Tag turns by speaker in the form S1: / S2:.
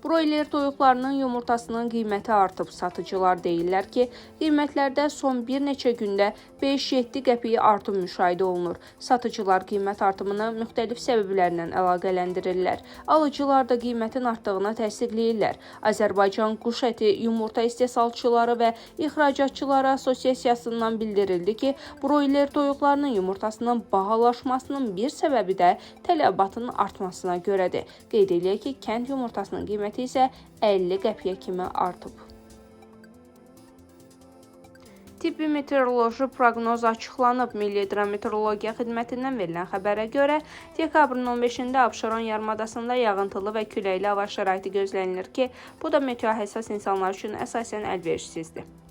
S1: Broiler toyuqlarının yumurtasının qiyməti artıb. Satıcılar deyirlər ki, qiymətlərdə son bir neçə gündə 5-7 qəpik artım müşahidə olunur. Satıcılar qiymət artımını müxtəlif səbəblərlə əlaqələndirirlər. Alıcılar da qiymətin artdığını təsdiqləyirlər. Azərbaycan Quş əti yumurta istehsalçıları və ixracatçıları Assosiasiyasından bildirildi ki, broiler toyuqlarının yumurtasının bahalaşmasının bir səbəbi də tələbatın artmasına görədir. Qeyd edək ki, kənd yumurtasının qiyməti isə 50 qəpiyə kimi artıb. Tibbi meteoroloji proqnoz açıqlanıb. Milli Hidrometeorologiya Xidmətindən verilən xəbərə görə, dekabrın 15-də Abşeron yarımadasında yağıntılı və küləkli hava şəraiti gözlənilir ki, bu da meteohəssas insanlar üçün əsasən əlverişsizdir.